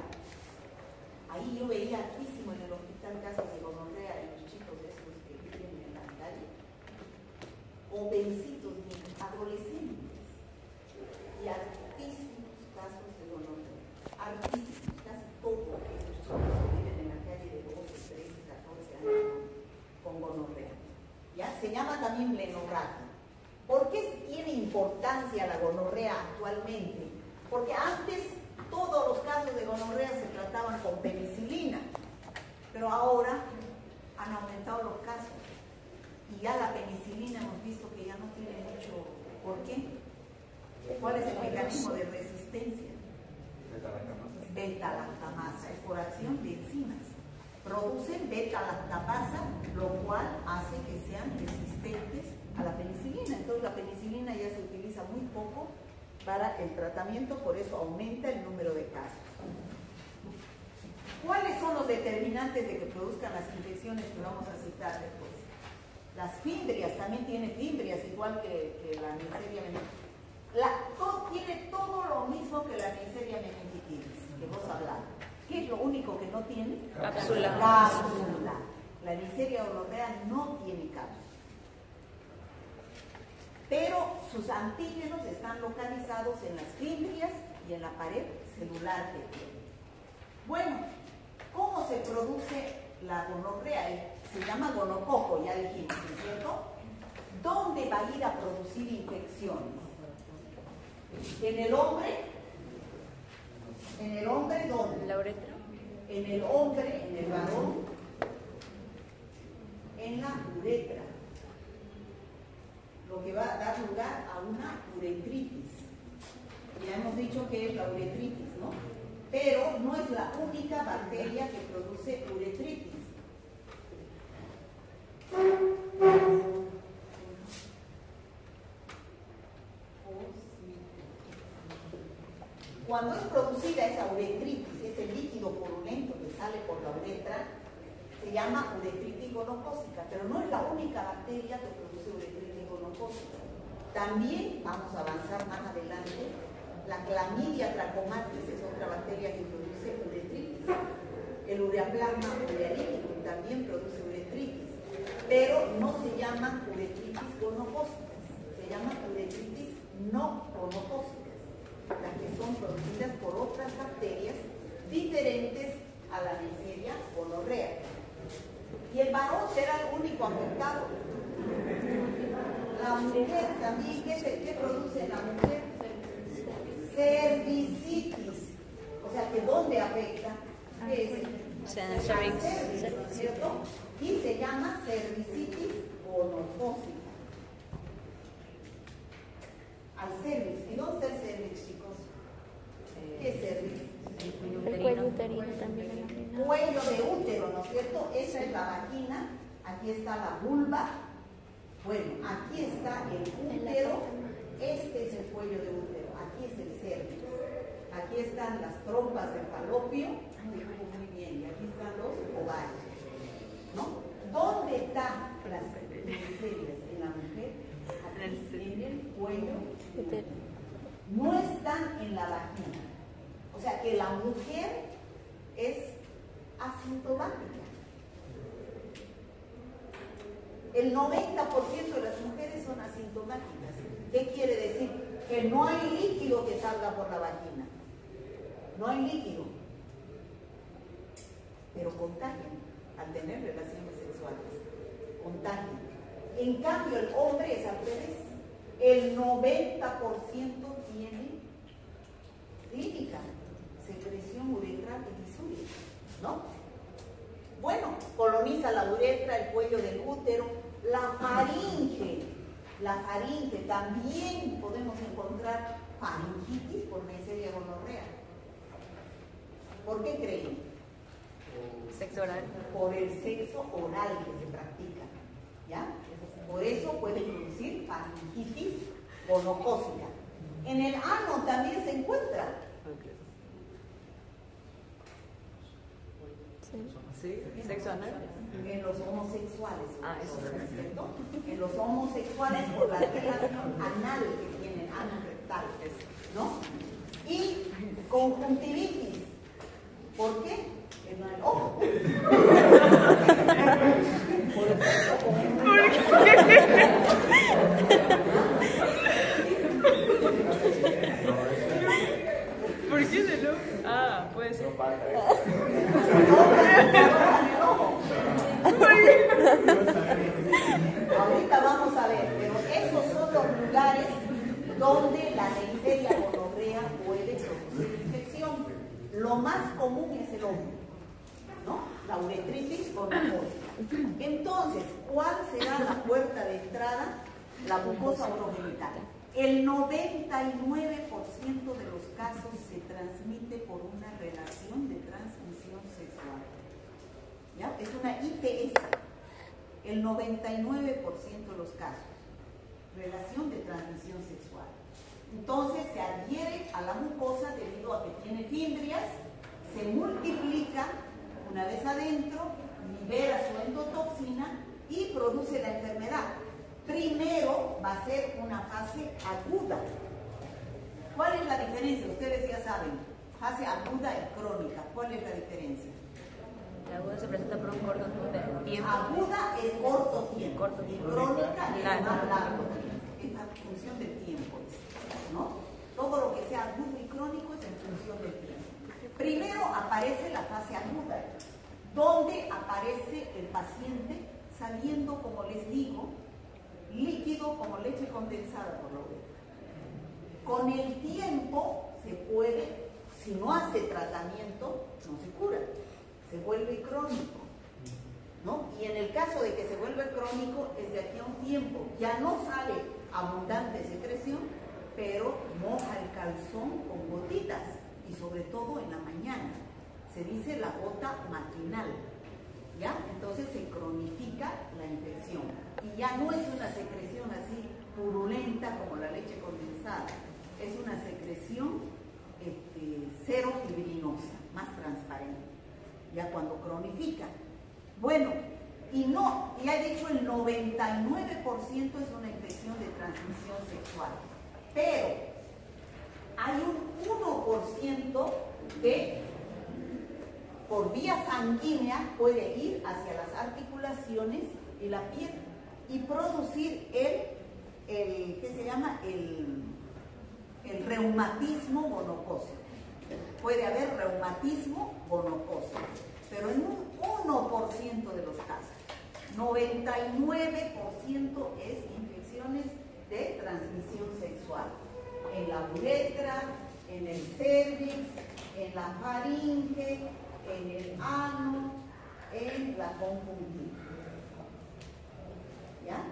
Speaker 1: Ahí yo veía altísimo en el hospital casos de gonorrea en los chicos esos que viven en la calle, jovencitos, adolescentes, y altísimos casos de gonorrea, altísimos, casi todos esos chicos que viven en la calle de 12, 13, 14 años con gonorrea. ¿Ya? Se llama también blenorragia. ¿Por qué tiene importancia la gonorrea actualmente? Porque antes todos los casos de gonorrea se trataban con penicilina, pero ahora han aumentado los casos y ya la penicilina hemos visto que ya no tiene mucho. ¿Por qué? ¿Cuál es el mecanismo de resistencia? Beta-lactamasa, es por acción de enzimas. Producen beta-lactamasa, lo cual hace que sean resistentes a la penicilina. Entonces la penicilina ya se utiliza muy poco para el tratamiento, por eso aumenta el número de casos. ¿Cuáles son los determinantes de que produzcan las infecciones que vamos a citar después? Las fimbrias, también tiene fimbrias, igual que la Neisseria meningitidis. Tiene todo lo mismo que la Neisseria meningitidis, que vos hablabas. ¿Qué es lo único que no tiene?
Speaker 2: Cápsula.
Speaker 1: Cápsula. La Neisseria gonorrea no tiene cápsula. Pero sus antígenos están localizados en las fimbrias y en la pared celular que tiene. Bueno, ¿cómo se produce la gonorrea? Se llama gonococo, ya dijimos, ¿no es cierto? ¿Dónde va a ir a producir infecciones? ¿En el hombre? ¿En el hombre dónde?
Speaker 2: ¿La uretra?
Speaker 1: En el hombre, en el varón, en la uretra. Lo que va a dar lugar a una uretritis. Ya hemos dicho que es la uretritis, ¿no? Pero no es la única bacteria que produce uretritis. Cuando es producida esa uretritis, ese líquido purulento que sale por la uretra, se llama uretritis gonocócica, pero no es la única bacteria que produce uretritis gonocócica. También, vamos a avanzar más adelante, la Clamidia trachomatis es otra bacteria que produce uretritis. El ureaplasma urearíticum también produce uretritis, pero no se llaman uretritis gonocócicas, se llaman uretritis no gonocócicas, las que son producidas por otras bacterias diferentes a la Neisseria gonorrea. Y el varón será el único afectado. La mujer también, ¿qué produce la mujer? cervicitis. O sea, que ¿dónde afecta? Es
Speaker 2: cervix.
Speaker 1: cervix, ¿cierto? Y se llama cervicitis gonocócica. Al cervix. ¿Y dónde está el cervix, chicos? ¿Qué es cervix?
Speaker 2: El cuello uterino también en la vagina.
Speaker 1: Cuello de útero, ¿no es cierto? Esa es la vagina, aquí está la vulva, bueno, aquí está el útero, este es el cuello de útero, aquí es el cervix, aquí están las trompas del falopio, muy bien, y aquí están los ovarios, ¿no? ¿Dónde están las miserias en la mujer? Aquí, en el cuello
Speaker 2: Utero.
Speaker 1: no están en la vagina. O sea que la mujer es asintomática. El 90% de las mujeres son asintomáticas. ¿Qué quiere decir? Que no hay líquido que salga por la vagina. No hay líquido. Pero contagian al tener relaciones sexuales. Contagian. En cambio, el hombre es al revés. El 90% tiene clínica, secreción uretral y disuria, ¿no? Bueno, coloniza la uretra, el cuello del útero, la faringe. La faringe también podemos encontrar faringitis por Neisseria gonorrea. ¿Por qué creen?
Speaker 5: Sexo oral.
Speaker 1: Por el sexo oral que se practica, ¿ya? Por eso puede producir faringitis gonocócica. En el ano también se encuentra.
Speaker 5: Sí, sexo anal.
Speaker 1: En los homosexuales,
Speaker 5: Eso
Speaker 1: ¿es cierto? En los homosexuales por la relación anal que tienen, ano rectal, ¿no? Y conjuntivitis. ¿Por qué? En el ojo.
Speaker 5: ¿Por qué de lo? Ah, puede ser.
Speaker 1: Ahorita vamos a ver, pero esos son los lugares donde la Neisseria gonorrea puede producir infección. Lo más común es el hombro, ¿no? La uretritis gonocócica. Entonces, ¿cuál será la puerta de entrada? La mucosa orogenital. El 99% de los casos se transmite por una relación de transmisión sexual. ¿Ya? Es una ITS. El 99% de los casos. Relación de transmisión sexual. Entonces se adhiere a la mucosa debido a que tiene fimbrias, se multiplica una vez adentro, libera su endotoxina y produce la enfermedad. Primero va a ser una fase aguda. ¿Cuál es la diferencia? Ustedes ya saben, fase aguda y crónica. ¿Cuál es la diferencia?
Speaker 5: La aguda se presenta por un corto tiempo.
Speaker 1: Aguda es corto tiempo
Speaker 5: Corto
Speaker 1: y
Speaker 5: tiempo.
Speaker 1: crónica es
Speaker 5: Largo.
Speaker 1: más largo tiempo. Es la función del tiempo, ¿no? Todo lo que sea agudo y crónico es en función del tiempo. Primero aparece la fase aguda, donde aparece el paciente saliendo, como les digo, líquido como leche condensada por la uretra. Con el tiempo se puede, si no hace tratamiento, no se cura, se vuelve crónico, ¿no? Y en el caso de que se vuelva crónico, es de aquí a un tiempo, ya no sale abundante secreción, pero moja el calzón con gotitas, y sobre todo en la mañana, se dice la gota matinal, ¿ya? Entonces se cronifica la infección, y ya no es una secreción así purulenta como la leche condensada, es una secreción cero fibrinosa, más transparente, ya cuando cronifica. Bueno, y he dicho el 99% es una infección de transmisión sexual, pero hay un 1% que por vía sanguínea puede ir hacia las articulaciones y la piel y producir ¿qué se llama? El reumatismo gonocócico. Puede haber reumatismo gonocócico, pero en un 1% de los casos. 99% es infecciones de transmisión sexual. En la uretra, en el cervix, en la faringe, en el ano, en la conjuntiva. ¿Ya?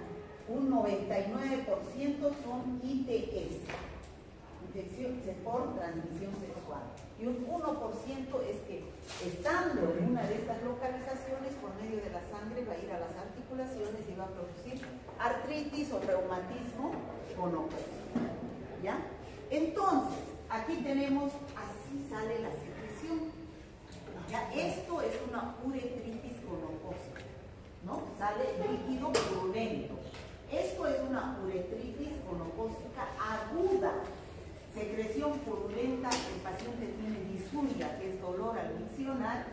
Speaker 1: Un 99% son ITS, infección por transmisión sexual. Y un 1% es que, estando en una de estas localizaciones, por medio de la sangre va a ir a las articulaciones y va a producir artritis o reumatismo gonocócico. ¿Ya? Entonces, aquí tenemos, así sale la secreción. ¿Ya? Esto es una uretritis gonocócica, ¿no? Sale líquido purulento. Esto es una uretritis gonocócica aguda. Secreción purulenta, el paciente tiene disuria, que es dolor al miccionar,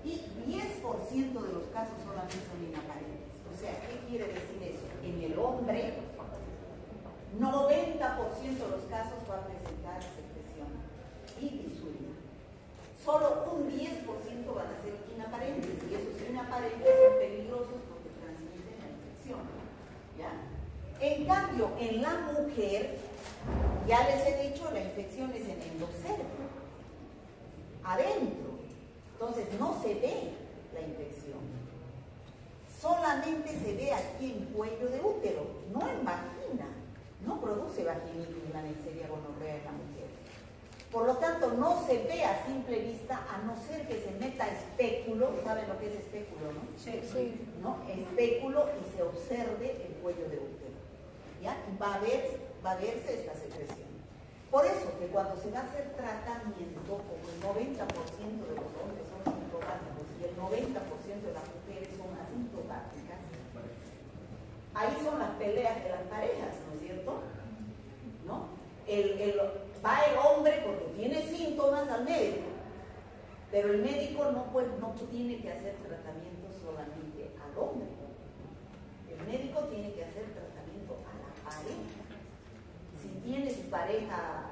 Speaker 1: y 10% de los casos solamente son inaparentes. O sea, ¿qué quiere decir eso? En el hombre, 90% de los casos va a presentar secreción y disuria. Solo un 10% van a ser inaparentes, y esos inaparentes son peligrosos porque transmiten la infección. ¿Ya? En cambio, en la mujer, ya les he dicho, la infección es en el endocervo, adentro. Entonces no se ve la infección. Solamente se ve aquí en cuello de útero, no en vagina. No produce vaginitis la Neisseria gonorrea en la mujer. Por lo tanto, no se ve a simple vista, a no ser que se meta espéculo. ¿Saben lo que es espéculo, no?
Speaker 2: Sí.
Speaker 1: ¿No? Espéculo, y se observe el cuello de útero. ¿Ya? Y va a verse esta secreción. Por eso que cuando se va a hacer tratamiento, como el 90% de los hombres son sintomáticos y el 90% de las mujeres son asintomáticas, ahí son las peleas de las parejas, ¿no es cierto? ¿No? Va el hombre porque tiene síntomas al médico, pero el médico no tiene que hacer tratamiento solamente al hombre. El médico tiene que hacer tratamiento a la pareja. Si tiene su pareja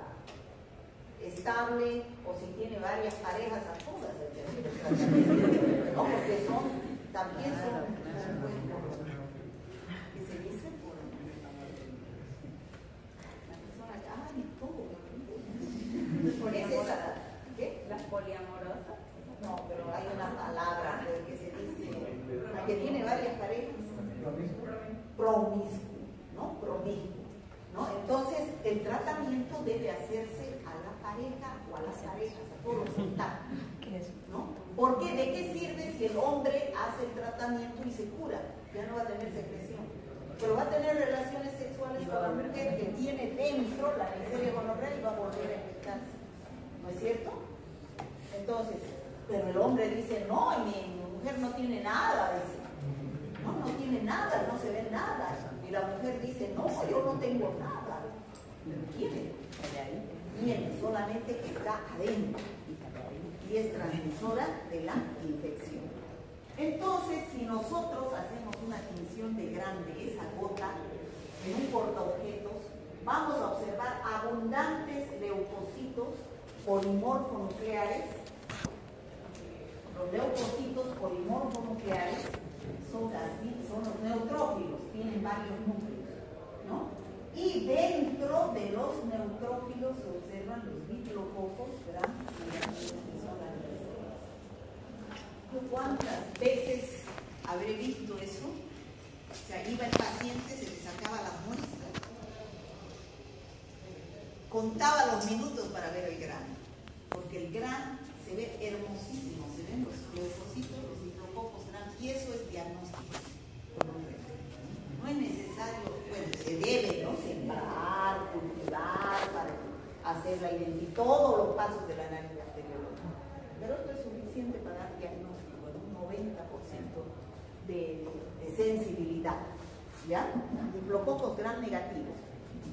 Speaker 1: estable o si tiene varias parejas, a todas hay que hacer el tratamiento, ¿no? Porque también son ¿qué se dice? La persona que, ay, todo. ¿Es esa? ¿Qué?
Speaker 5: Las poliamorosas.
Speaker 1: No, pero hay una palabra que se dice, la que tiene varias parejas. Promiscuo, ¿no? Promiscuo, ¿no? Entonces, el tratamiento debe hacerse a la pareja o a las parejas, a todos juntar, ¿no? ¿Por qué? ¿De qué sirve si el hombre hace el tratamiento y se cura? Ya no va a tener secreción, pero va a tener relaciones sexuales con la mujer que tiene dentro la Neisseria gonorrea y va a volver a infectarse, ¿no es cierto? Entonces, pero el hombre dice, no, mi mujer no tiene nada, dice. No tiene nada, no se ve nada. Y la mujer dice, no, yo no tengo nada. Tiene, solamente que está adentro y es transmisora de la infección. Entonces, si nosotros hacemos una tinción de grande, esa gota, en un portaobjetos, vamos a observar abundantes leucocitos polimorfonucleares. Los leucocitos polimorfonucleares son los neutrófilos, tienen varios núcleos, ¿no? Y dentro de los neutrófilos se observan los diplococos gram negativos, que son las Neisseria. ¿Cuántas veces habré visto eso? O sea, iba el paciente, se le sacaba las muestras, contaba los minutos para ver el grano, porque el grano se ve hermosísimo, se ven los leucocitos, los diplococos gram, y eso es diagnóstico. No es necesario, bueno, se debe, ¿no? Sembrar, cultivar, para hacer la identidad, todos los pasos del análisis bacteriológico. Pero esto es suficiente para dar diagnóstico en un 90% de sensibilidad, ¿ya? Diplococos gram negativos.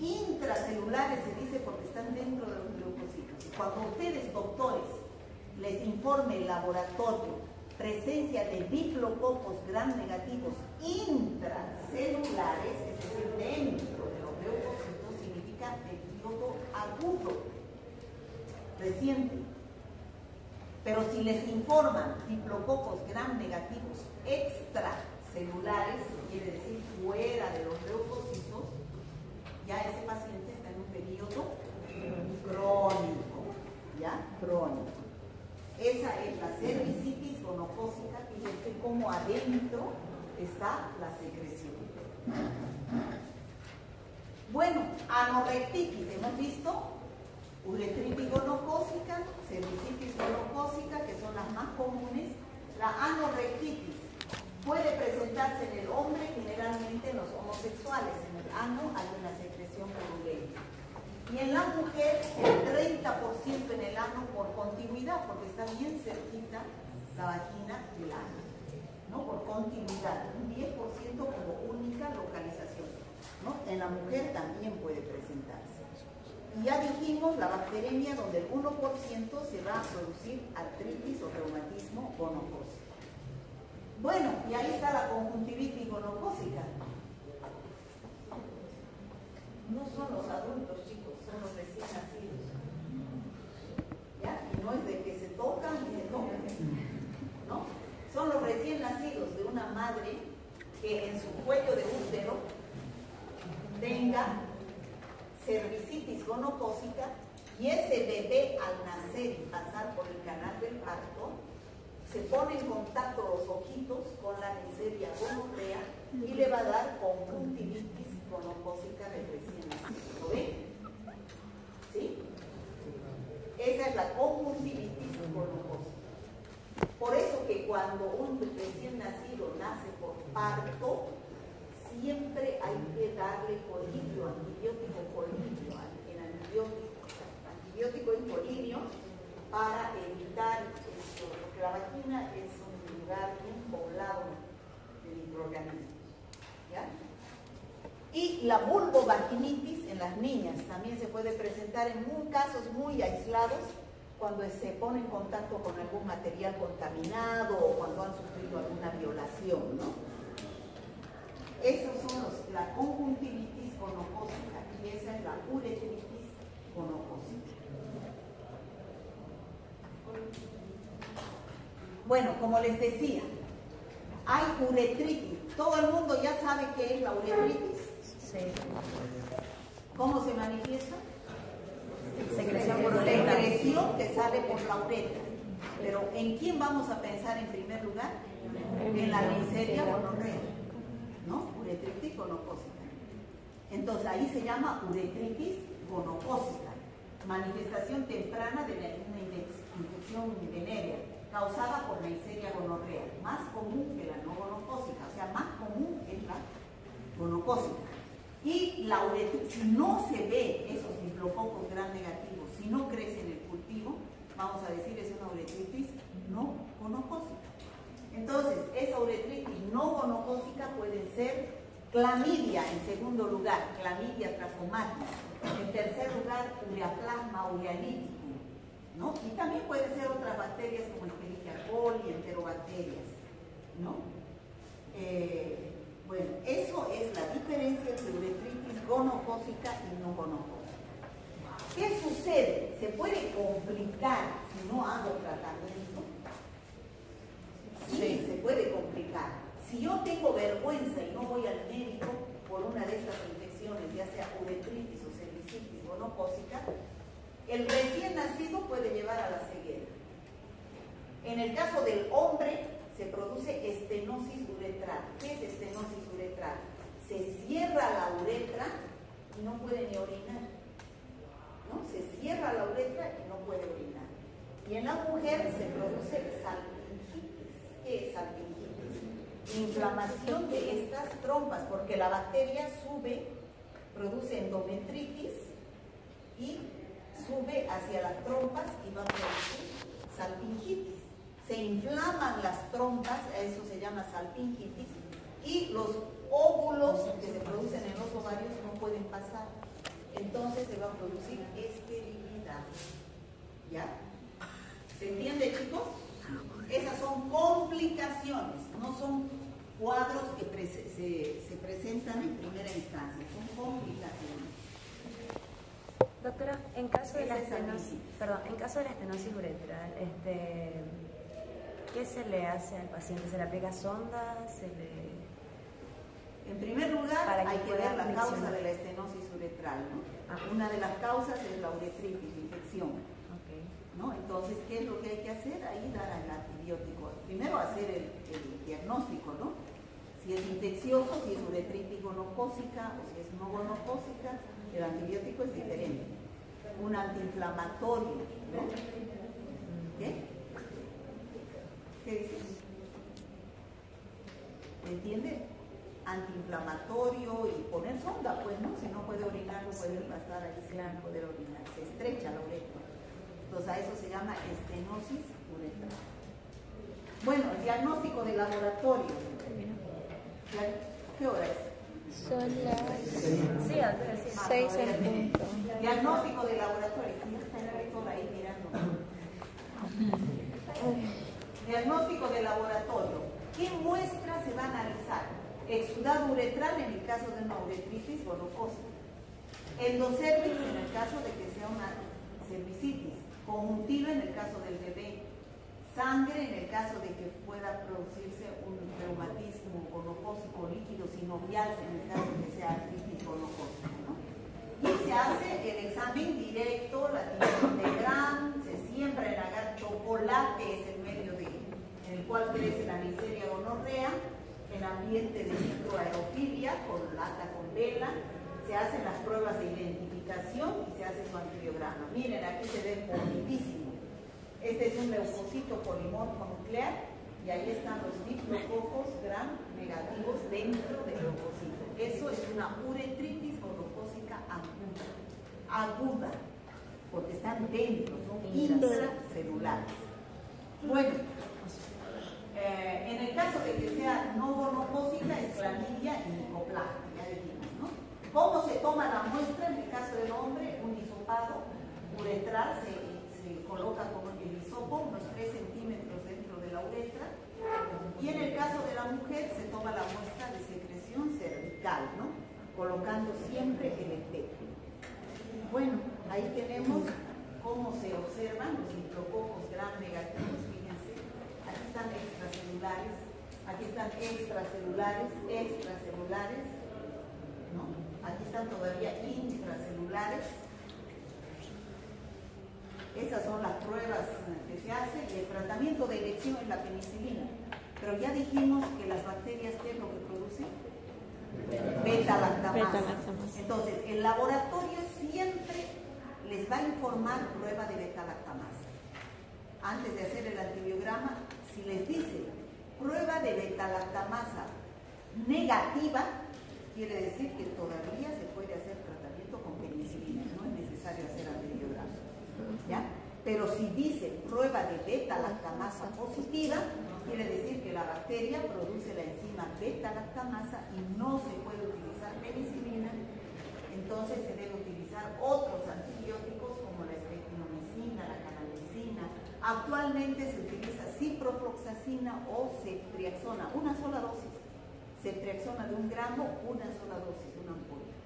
Speaker 1: Intracelulares se dice porque están dentro de los leucocitos. Cuando ustedes, doctores, les informe el laboratorio presencia de diplococos gram negativos intracelulares, es decir, dentro de los leucocitos, significa periodo agudo, reciente. Pero si les informan diplococos gram negativos extracelulares, quiere decir fuera de los leucocitos, ya ese paciente está en un periodo crónico. cómo adentro está la secreción. Bueno, anorrectitis, hemos visto, uretritis gonocócica, cervicitis gonocócica, que son las más comunes. La anorrectitis puede presentarse en el hombre, generalmente en los homosexuales. En el ano hay una secreción purulenta. Y en la mujer, el 30% en el ano por continuidad, porque está bien cerquita la vagina del ano, ¿no? Por continuidad, un 10% como única localización, ¿no? En la mujer también puede presentarse. Y ya dijimos la bacteremia, donde el 1% se va a producir artritis o reumatismo gonocócico. Bueno, y ahí está la conjuntivitis gonocócica. No son los adultos, chicos, son los recién nacidos. ¿Ya? Y no es de que se tocan y se tocan, ¿no? Son los recién nacidos de una madre que en su cuello de útero tenga cervicitis gonocócica, y ese bebé al nacer y pasar por el canal del parto se pone en contacto los ojitos con la Neisseria gonorrea y le va a dar conjuntivitis gonocócica del recién nacido. ¿Lo ven? ¿Sí? Esa es la conjuntivitis gonocócica. Por eso que cuando un recién nacido nace por parto, siempre hay que darle colirio, antibiótico colirio, antibiótico y colirio para evitar esto, porque la vagina es un lugar bien poblado de microorganismos. ¿Ya? Y la vulvovaginitis en las niñas también se puede presentar en casos muy aislados, cuando se pone en contacto con algún material contaminado o cuando han sufrido alguna violación, ¿no? Esos son la conjuntivitis gonocócica y esa es la uretritis gonocócica. Bueno, como les decía, hay uretritis. ¿Todo el mundo ya sabe qué es la uretritis?
Speaker 5: Sí.
Speaker 1: ¿Cómo se manifiesta?
Speaker 5: Secreción purulenta.
Speaker 1: Secreción que sale por la uretra. Pero ¿en quién vamos a pensar en primer lugar? En la Neisseria gonorrea, ¿no? Uretritis gonocócica. Entonces ahí se llama uretritis gonocócica, manifestación temprana de una infección venérea causada por Neisseria gonorrea, más común que la no gonocócica, o sea, más común es la gonocócica. Y la uretritis, si no se ve esos diplococos gram negativos, si no crece en el cultivo, vamos a decir es una uretritis no gonocócica. Entonces, esa uretritis no gonocócica puede ser clamidia en segundo lugar, clamidia trachomatis. En tercer lugar, ureaplasma urealyticum, ¿no? Y también puede ser otras bacterias como Escherichia coli, enterobacterias, ¿no? Bueno, eso es la diferencia entre uretritis gonocócica y no gonocócica. ¿Qué sucede? ¿Se puede complicar si no hago tratamiento? Sí, se puede complicar. Si yo tengo vergüenza y no voy al médico por una de estas infecciones, ya sea uretritis o cervicitis gonocócica, el recién nacido puede llevar a la ceguera. En el caso del hombre, se produce estenosis uretral. ¿Qué es estenosis uretral? Se cierra la uretra y no puede ni orinar, ¿no? Se cierra la uretra y no puede orinar. Y en la mujer se produce salpingitis. ¿Qué es salpingitis? Inflamación de estas trompas, porque la bacteria sube, produce endometritis y sube hacia las trompas y va a producir salpingitis. Se inflaman las trompas, a eso se llama salpingitis, y los óvulos que se producen en los ovarios no pueden pasar. Entonces se va a producir esterilidad. ¿Ya? ¿Se entiende, chicos? Esas son complicaciones, no son cuadros que se presentan en primera instancia, son complicaciones.
Speaker 5: Doctora, en caso de la estenosis uretral, ¿qué se le hace al paciente? ¿Se le aplica sonda?
Speaker 1: En primer lugar, hay que ver la causa de la estenosis uretral, ¿no? Una de las causas es la uretritis, la infección.
Speaker 5: Okay.
Speaker 1: ¿no? Entonces, ¿qué es lo que hay que hacer? Ahí dar el antibiótico. Primero hacer el diagnóstico, ¿no? Si es infeccioso, si es uretritis gonocócica o si es no gonocócica, el antibiótico es diferente. Un antiinflamatorio, ¿no? ¿Qué? ¿Qué dices? ¿Me entiende? Antiinflamatorio y poner sonda, pues, ¿no? Si no puede orinar, no puede estar ahí sin poder orinar. Se estrecha la uretra. Entonces, a eso se llama estenosis uretral. Bueno, el diagnóstico de laboratorio. ¿Qué hora es?
Speaker 2: Son las
Speaker 5: Sí, Andrea, sí.
Speaker 2: 6 en punto.
Speaker 1: Diagnóstico de laboratorio. Está el rector ahí mirando. Diagnóstico de laboratorio. ¿Qué muestras se va a analizar? Exudado uretral en el caso de una uretritis gonocócica. Endocervix en el caso de que sea una cervicitis. Conjuntiva en el caso del bebé. Sangre en el caso de que pueda producirse un reumatismo gonocócico líquido sinovial en el caso de que sea artritis gonocócica, ¿no? Y se hace el examen directo, la tinción de Gram, se siembra en agar chocolate, es el medio en el cual crece la Neisseria gonorrea, en ambiente de microaerofilia, con lata con vela, se hacen las pruebas de identificación y se hace su antibiograma. Miren, aquí se ve bonitísimo. Este es un leucocito polimorfo nuclear y ahí están los diplococos gram negativos dentro del leucocito. Eso es una uretritis gonocócica aguda, porque están dentro, son intracelulares. Bueno, en el caso de que sea no gonocócica es clamidia y micoplasma, ya dijimos, ¿no? ¿Cómo se toma la muestra? En el caso del hombre, un hisopado uretral se coloca como el hisopo, unos 3 centímetros dentro de la uretra, y en el caso de la mujer se toma la muestra de secreción cervical, ¿no? Colocando siempre el espectro. Bueno, ahí tenemos cómo se observan los diplococos gram negativos, fíjense, aquí están extracelulares, ¿no? Aquí están todavía intracelulares. Esas son las pruebas que se hacen y el tratamiento de elección es la penicilina. Pero ya dijimos que las bacterias, ¿qué es lo que producen? Beta-lactamasa. Entonces, el laboratorio siempre les va a informar prueba de beta-lactamasa. Antes de hacer el antibiograma, si les dice prueba de beta-lactamasa negativa, quiere decir que todavía se puede hacer tratamiento con penicilina, no es necesario hacer antibiograma. ¿Ya? Pero si dice prueba de beta-lactamasa positiva, quiere decir que la bacteria produce la enzima beta-lactamasa y no se puede utilizar penicilina, entonces se debe utilizar otros antibióticos como la streptomicina, la canamicina. Actualmente se utiliza ciprofloxacina o ceftriaxona, una sola dosis. Ceftriaxona de 1 gramo, una sola dosis, una ampolla,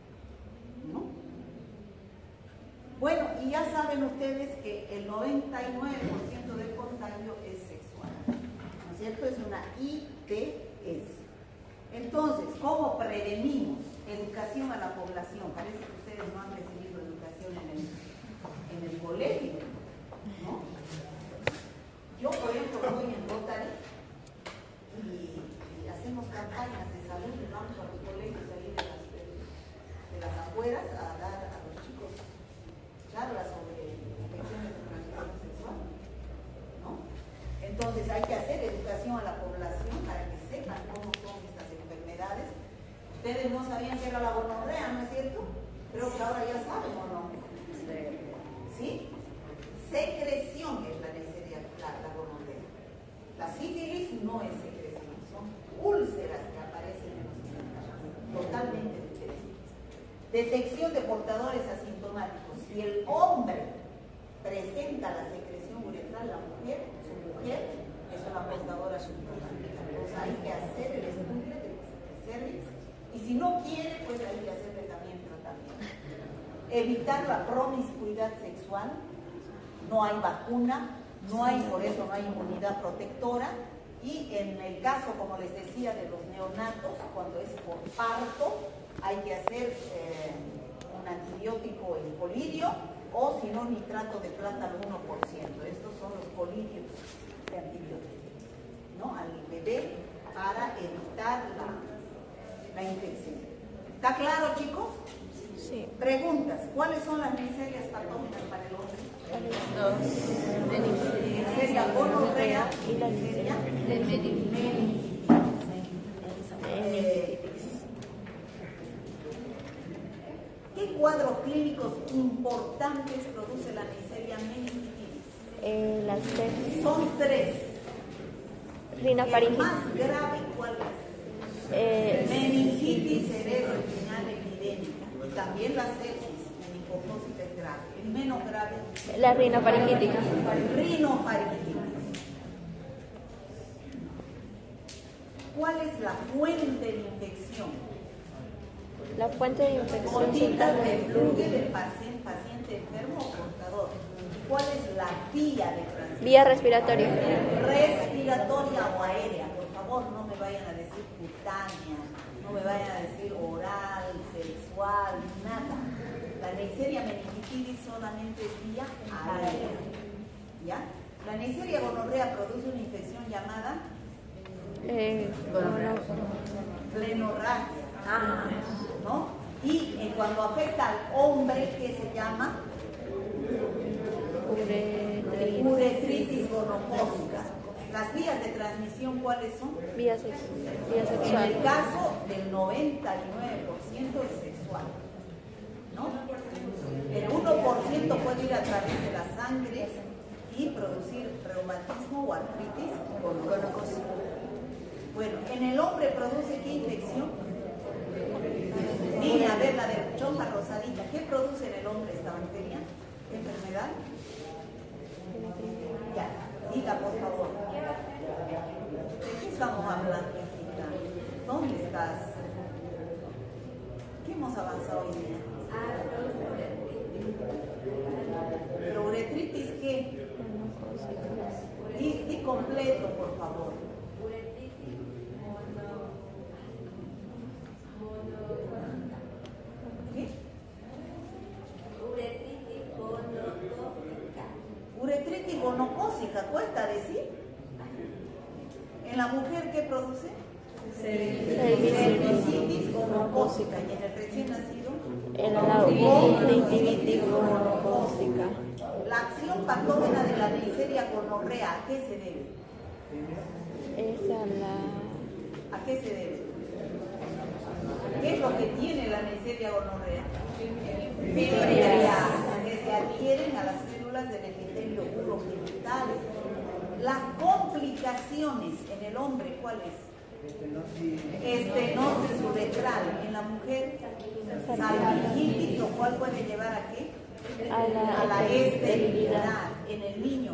Speaker 1: ¿no? Bueno, y ya saben ustedes que el 99% del contagio es sexual, ¿no es cierto? Es una ITS. Entonces, ¿cómo prevenimos? Educación a la población. Parece que ustedes no han recibido educación en el colegio, ¿no? Yo, por ejemplo, voy en Rotary y hacemos campañas de salud, vamos a los colegios ahí de las afueras a dar a los chicos charlas sobre infecciones de transmisión sexual, ¿no? Entonces hay que hacer educación a la población para que sepan cómo son estas enfermedades. Ustedes no sabían que era la gonorrea, ¿no es cierto? Creo que ahora ya saben, ¿o no? ¿Sí? Secreción es la gonorrea. La sífilis no es secreción, son úlceras que aparecen en los intestinos, totalmente diferentes. Detección de portadores asintomáticos. Si el hombre presenta la secreción uretral, la mujer, su mujer, es una portadora asintomática. Entonces hay que hacer el estudio de cervix y si no quiere, pues hay que hacerle también tratamiento. Evitar la promiscuidad sexual, no hay vacuna, por eso no hay inmunidad protectora. Y en el caso, como les decía, de los neonatos, cuando es por parto, hay que hacer un antibiótico en colirio o si no nitrato de plata al 1%. Estos son los colidios de antibióticos, ¿no? Al bebé para evitar la infección. ¿Está claro, chicos?
Speaker 2: Sí.
Speaker 1: Preguntas. ¿Cuáles son las miserias patógenas para el hombre? Neisseria gonorrea y la Neisseria meningitis. ¿Qué cuadros clínicos importantes produce la Neisseria meningitis?
Speaker 2: La sepsis.
Speaker 1: Son 3. El
Speaker 2: Rinofaringitis.
Speaker 1: más grave, ¿cuál es? Meningitis cerebroespinal epidémica. Y también la sepsis meningocócica es grave. El menos grave,
Speaker 2: La rinofaringitis.
Speaker 1: rinofaringitis. ¿Cuál es la fuente de infección?
Speaker 2: La fuente de infección
Speaker 1: Gotitas de
Speaker 2: central.
Speaker 1: flujo del paciente enfermo o portador. ¿Y cuál es la vía de transmisión?
Speaker 2: Vía respiratoria.
Speaker 1: Respiratoria o aérea. Por favor, no me vayan a decir cutánea, no me vayan a decir oral, sexual, nada. La Neisseria meningitis solamente es vía aérea. ¿Ya? La Neisseria gonorrea produce una infección llamada plenorragia, ¿no? Y cuando afecta al hombre, ¿qué se llama? Uretritis gonocócica. Las vías de transmisión, ¿cuáles son?
Speaker 2: Vía
Speaker 1: En
Speaker 2: sexual.
Speaker 1: el caso del 99% es sexual, ¿no? El 1% puede ir a través de la sangre y producir reumatismo o artritis gonocócica. Bueno, en el hombre produce ¿qué infección? Mira, a ver la de chompa rosadita. ¿Qué produce en el hombre esta bacteria? ¿Qué enfermedad? Ya, diga por favor. ¿De qué estamos hablando, hijita? ¿Dónde estás? ¿Qué hemos avanzado hoy día? ¿Pero uretritis qué? Di completo, por favor. ¿Qué? Uretritis gonocócica, ¿cuesta decir? ¿En la mujer qué produce? Cervicitis gonocócica. ¿Y en el recién nacido?
Speaker 2: La conjuntivitis gonocócica.
Speaker 1: La acción patógena de la Neisseria gonorrea, ¿a qué se debe? ¿A qué se debe? ¿Qué es lo que tiene la Neisseria gonorrea? Fibrias que se adhieren a las células del epitelio urogenital. Las complicaciones en el hombre, ¿cuáles? Estenosis uretral. En la mujer, salpingitis, lo cual puede llevar a qué? A la esterilidad. En el niño,